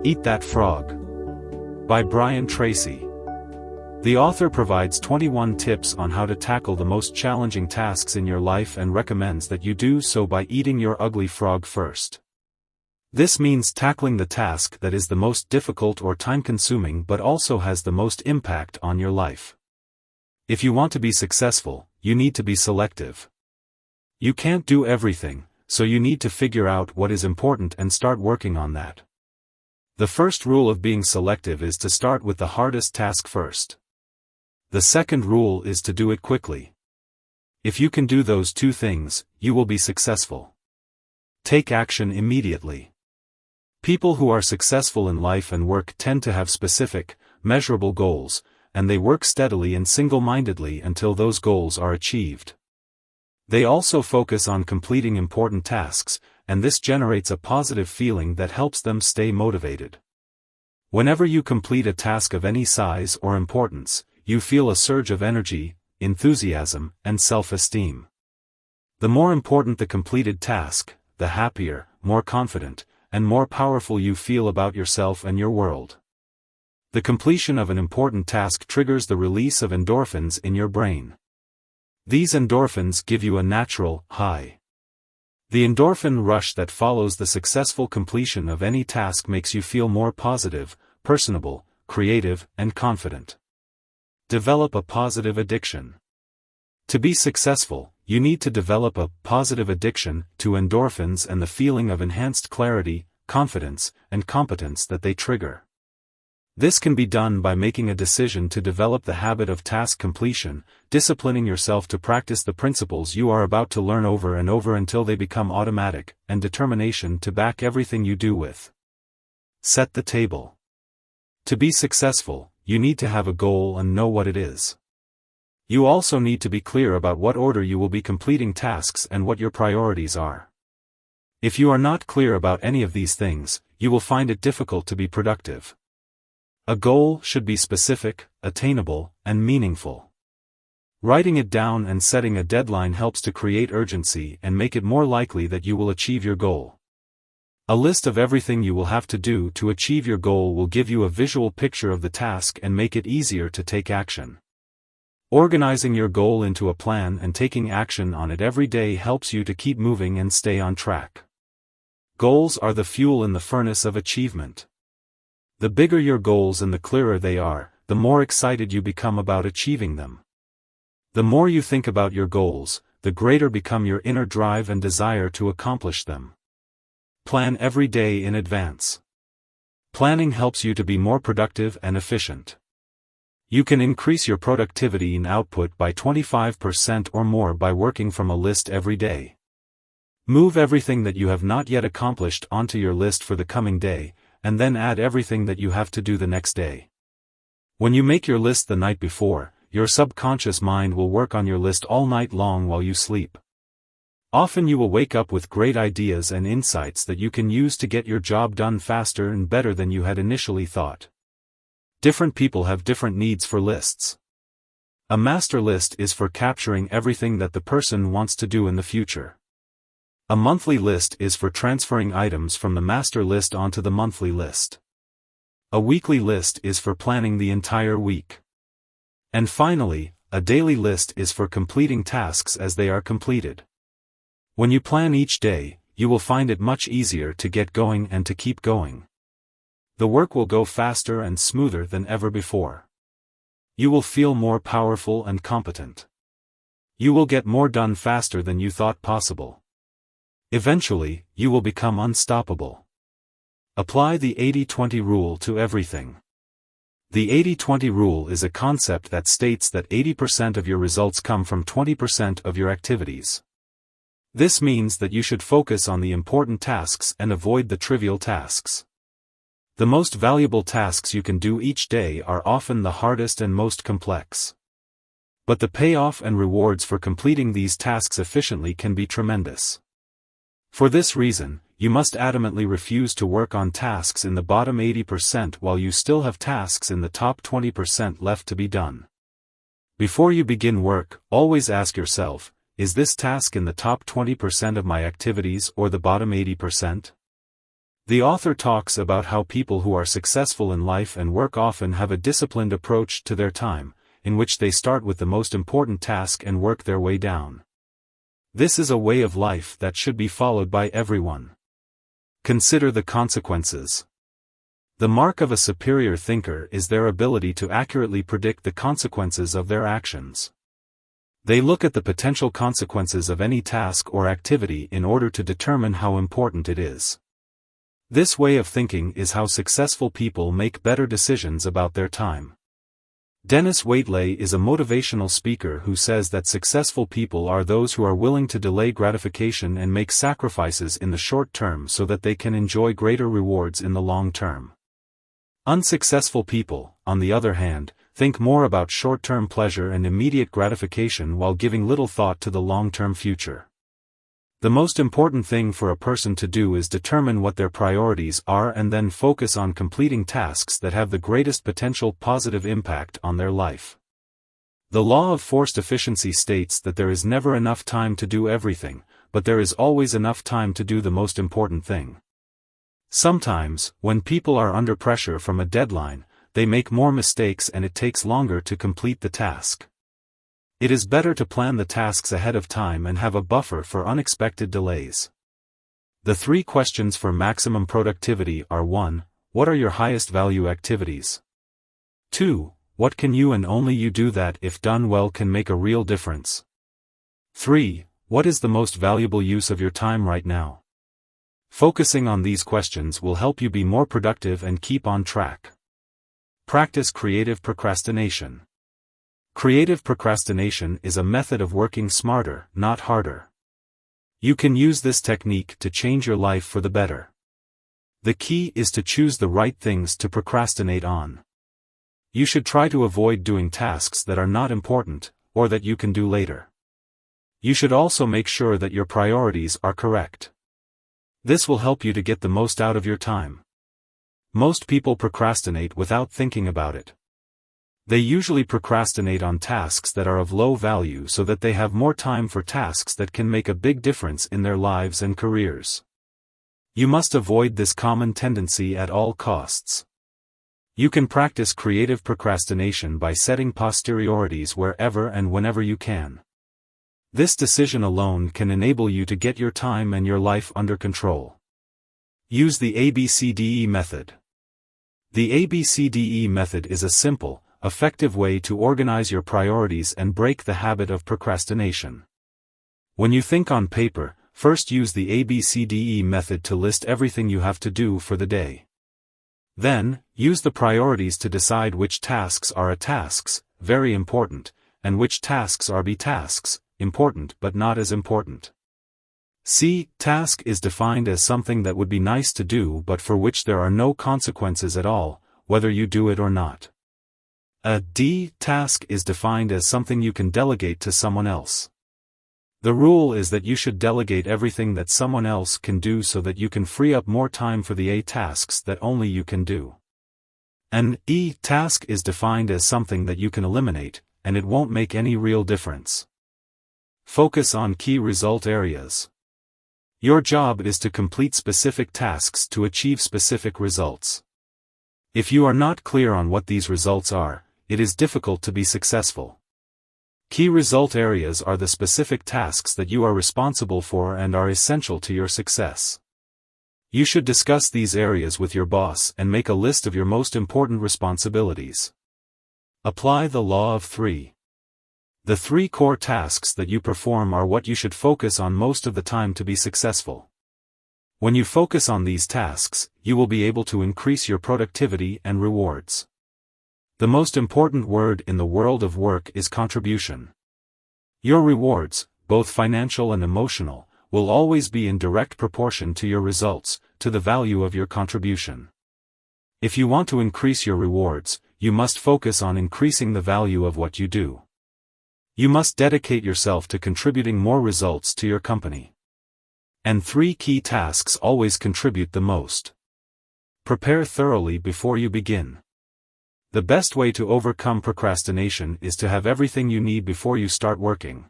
Eat That Frog by Brian Tracy. The author provides 21 tips on how to tackle the most challenging tasks in your life and recommends that you do so by eating your ugly frog first. This means tackling the task that is the most difficult or time-consuming but also has the most impact on your life. If you want to be successful, you need to be selective. You can't do everything, so you need to figure out what is important and start working on that. The first rule of being selective is to start with the hardest task first. The second rule is to do it quickly. If you can do those two things, you will be successful. Take action immediately. People who are successful in life and work tend to have specific, measurable goals, and they work steadily and single-mindedly until those goals are achieved. They also focus on completing important tasks, and this generates a positive feeling that helps them stay motivated. Whenever you complete a task of any size or importance, you feel a surge of energy, enthusiasm, and self-esteem. The more important the completed task, the happier, more confident, and more powerful you feel about yourself and your world. The completion of an important task triggers the release of endorphins in your brain. These endorphins give you a natural high. The endorphin rush that follows the successful completion of any task makes you feel more positive, personable, creative, and confident. Develop a positive addiction. To be successful, you need to develop a positive addiction to endorphins and the feeling of enhanced clarity, confidence, and competence that they trigger. This can be done by making a decision to develop the habit of task completion, disciplining yourself to practice the principles you are about to learn over and over until they become automatic, and determination to back everything you do with. Set the table. To be successful, you need to have a goal and know what it is. You also need to be clear about what order you will be completing tasks and what your priorities are. If you are not clear about any of these things, you will find it difficult to be productive. A goal should be specific, attainable, and meaningful. Writing it down and setting a deadline helps to create urgency and make it more likely that you will achieve your goal. A list of everything you will have to do to achieve your goal will give you a visual picture of the task and make it easier to take action. Organizing your goal into a plan and taking action on it every day helps you to keep moving and stay on track. Goals are the fuel in the furnace of achievement. The bigger your goals and the clearer they are, the more excited you become about achieving them. The more you think about your goals, the greater become your inner drive and desire to accomplish them. Plan every day in advance. Planning helps you to be more productive and efficient. You can increase your productivity and output by 25% or more by working from a list every day. Move everything that you have not yet accomplished onto your list for the coming day, and then add everything that you have to do the next day. When you make your list the night before, your subconscious mind will work on your list all night long while you sleep. Often you will wake up with great ideas and insights that you can use to get your job done faster and better than you had initially thought. Different people have different needs for lists. A master list is for capturing everything that the person wants to do in the future. A monthly list is for transferring items from the master list onto the monthly list. A weekly list is for planning the entire week. And finally, a daily list is for completing tasks as they are completed. When you plan each day, you will find it much easier to get going and to keep going. The work will go faster and smoother than ever before. You will feel more powerful and competent. You will get more done faster than you thought possible. Eventually, you will become unstoppable. Apply the 80-20 rule to everything. The 80-20 rule is a concept that states that 80% of your results come from 20% of your activities. This means that you should focus on the important tasks and avoid the trivial tasks. The most valuable tasks you can do each day are often the hardest and most complex. But the payoff and rewards for completing these tasks efficiently can be tremendous. For this reason, you must adamantly refuse to work on tasks in the bottom 80% while you still have tasks in the top 20% left to be done. Before you begin work, always ask yourself, is this task in the top 20% of my activities or the bottom 80%? The author talks about how people who are successful in life and work often have a disciplined approach to their time, in which they start with the most important task and work their way down. This is a way of life that should be followed by everyone. Consider the consequences. The mark of a superior thinker is their ability to accurately predict the consequences of their actions. They look at the potential consequences of any task or activity in order to determine how important it is. This way of thinking is how successful people make better decisions about their time. Dennis Waitley is a motivational speaker who says that successful people are those who are willing to delay gratification and make sacrifices in the short term so that they can enjoy greater rewards in the long term. Unsuccessful people, on the other hand, think more about short-term pleasure and immediate gratification while giving little thought to the long-term future. The most important thing for a person to do is determine what their priorities are and then focus on completing tasks that have the greatest potential positive impact on their life. The law of forced efficiency states that there is never enough time to do everything, but there is always enough time to do the most important thing. Sometimes, when people are under pressure from a deadline, they make more mistakes and it takes longer to complete the task. It is better to plan the tasks ahead of time and have a buffer for unexpected delays. The 3 questions for maximum productivity are 1. What are your highest value activities? 2. What can you and only you do that, if done well, can make a real difference? 3. What is the most valuable use of your time right now? Focusing on these questions will help you be more productive and keep on track. Practice creative procrastination. Creative procrastination is a method of working smarter, not harder. You can use this technique to change your life for the better. The key is to choose the right things to procrastinate on. You should try to avoid doing tasks that are not important, or that you can do later. You should also make sure that your priorities are correct. This will help you to get the most out of your time. Most people procrastinate without thinking about it. They usually procrastinate on tasks that are of low value so that they have more time for tasks that can make a big difference in their lives and careers. You must avoid this common tendency at all costs. You can practice creative procrastination by setting priorities wherever and whenever you can. This decision alone can enable you to get your time and your life under control. Use the ABCDE method. The ABCDE method is a simple, effective way to organize your priorities and break the habit of procrastination. When you think on paper, first use the ABCDE method to list everything you have to do for the day. Then, use the priorities to decide which tasks are A tasks, very important, and which tasks are B tasks, important but not as important. C. Task is defined as something that would be nice to do but for which there are no consequences at all, whether you do it or not. A D. Task is defined as something you can delegate to someone else. The rule is that you should delegate everything that someone else can do so that you can free up more time for the A tasks that only you can do. An E. Task is defined as something that you can eliminate, and it won't make any real difference. Focus on key result areas. Your job is to complete specific tasks to achieve specific results. If you are not clear on what these results are, it is difficult to be successful. Key result areas are the specific tasks that you are responsible for and are essential to your success. You should discuss these areas with your boss and make a list of your most important responsibilities. Apply the law of 3. The 3 core tasks that you perform are what you should focus on most of the time to be successful. When you focus on these tasks, you will be able to increase your productivity and rewards. The most important word in the world of work is contribution. Your rewards, both financial and emotional, will always be in direct proportion to your results, to the value of your contribution. If you want to increase your rewards, you must focus on increasing the value of what you do. You must dedicate yourself to contributing more results to your company. And 3 key tasks always contribute the most. Prepare thoroughly before you begin. The best way to overcome procrastination is to have everything you need before you start working.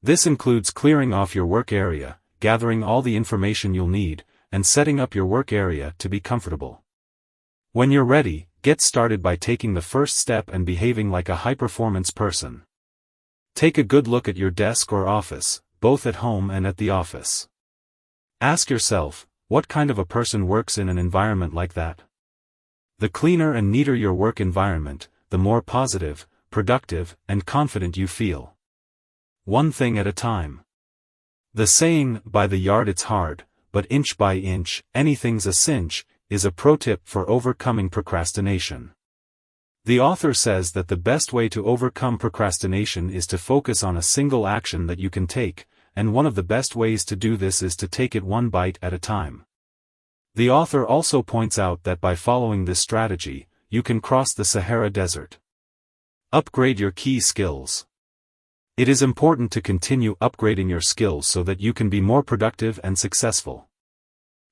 This includes clearing off your work area, gathering all the information you'll need, and setting up your work area to be comfortable. When you're ready, get started by taking the first step and behaving like a high-performance person. Take a good look at your desk or office, both at home and at the office. Ask yourself, what kind of a person works in an environment like that? The cleaner and neater your work environment, the more positive, productive, and confident you feel. One thing at a time. The saying, by the yard it's hard, but inch by inch, anything's a cinch, is a pro tip for overcoming procrastination. The author says that the best way to overcome procrastination is to focus on a single action that you can take, and one of the best ways to do this is to take it one bite at a time. The author also points out that by following this strategy, you can cross the Sahara Desert. Upgrade your key skills. It is important to continue upgrading your skills so that you can be more productive and successful.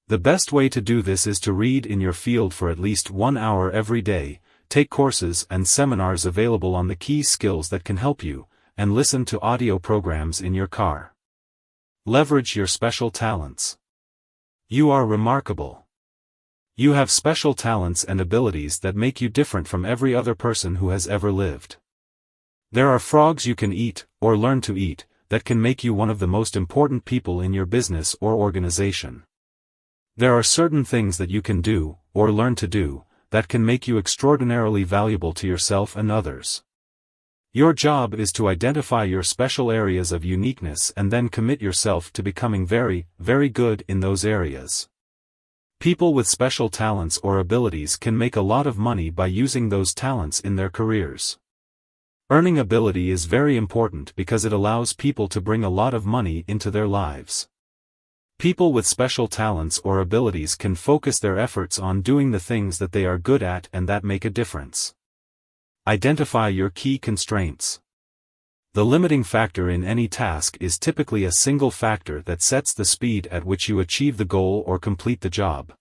The best way to do this is to read in your field for at least 1 hour every day, take courses and seminars available on the key skills that can help you, and listen to audio programs in your car. Leverage your special talents. You are remarkable. You have special talents and abilities that make you different from every other person who has ever lived. There are frogs you can eat, or learn to eat, that can make you one of the most important people in your business or organization. There are certain things that you can do, or learn to do, that can make you extraordinarily valuable to yourself and others. Your job is to identify your special areas of uniqueness and then commit yourself to becoming very, very good in those areas. People with special talents or abilities can make a lot of money by using those talents in their careers. Earning ability is very important because it allows people to bring a lot of money into their lives. People with special talents or abilities can focus their efforts on doing the things that they are good at and that make a difference. Identify your key constraints. The limiting factor in any task is typically a single factor that sets the speed at which you achieve the goal or complete the job.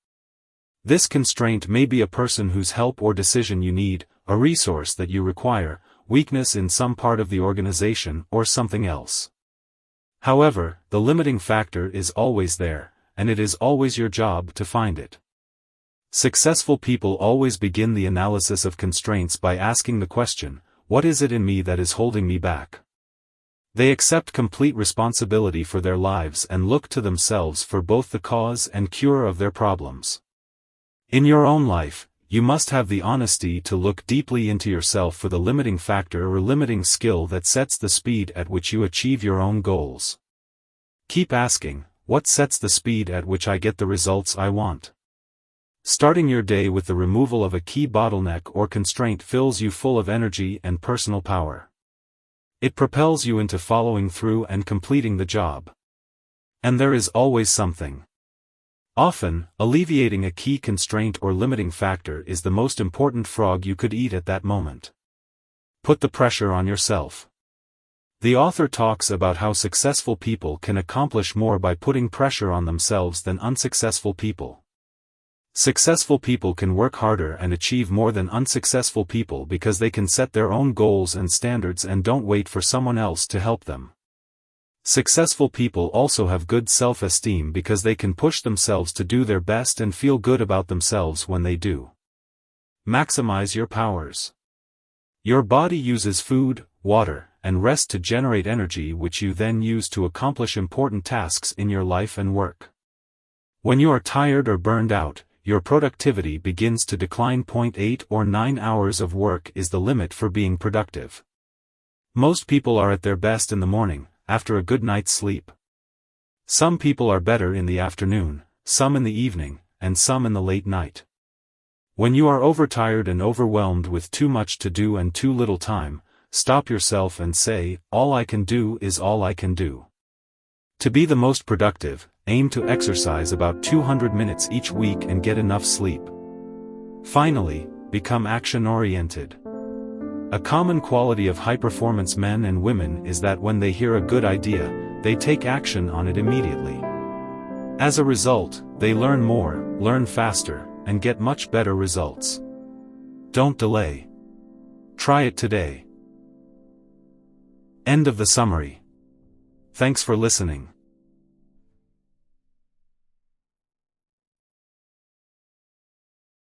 This constraint may be a person whose help or decision you need, a resource that you require, weakness in some part of the organization, or something else. However, the limiting factor is always there, and it is always your job to find it. Successful people always begin the analysis of constraints by asking the question, what is it in me that is holding me back? They accept complete responsibility for their lives and look to themselves for both the cause and cure of their problems. In your own life, you must have the honesty to look deeply into yourself for the limiting factor or limiting skill that sets the speed at which you achieve your own goals. Keep asking, what sets the speed at which I get the results I want? Starting your day with the removal of a key bottleneck or constraint fills you full of energy and personal power. It propels you into following through and completing the job. And there is always something. Often, alleviating a key constraint or limiting factor is the most important frog you could eat at that moment. Put the pressure on yourself. The author talks about how successful people can accomplish more by putting pressure on themselves than unsuccessful people. Successful people can work harder and achieve more than unsuccessful people because they can set their own goals and standards and don't wait for someone else to help them. Successful people also have good self-esteem because they can push themselves to do their best and feel good about themselves when they do. Maximize your powers. Your body uses food, water, and rest to generate energy which you then use to accomplish important tasks in your life and work. When you are tired or burned out, your productivity begins to decline. 8 or 9 hours of work is the limit for being productive. Most people are at their best in the morning, after a good night's sleep. Some people are better in the afternoon, some in the evening, and some in the late night. When you are overtired and overwhelmed with too much to do and too little time, stop yourself and say, all I can do is all I can do. To be the most productive, aim to exercise about 200 minutes each week and get enough sleep. Finally, become action-oriented. A common quality of high-performance men and women is that when they hear a good idea, they take action on it immediately. As a result, they learn more, learn faster, and get much better results. Don't delay. Try it today. End of the summary. Thanks for listening.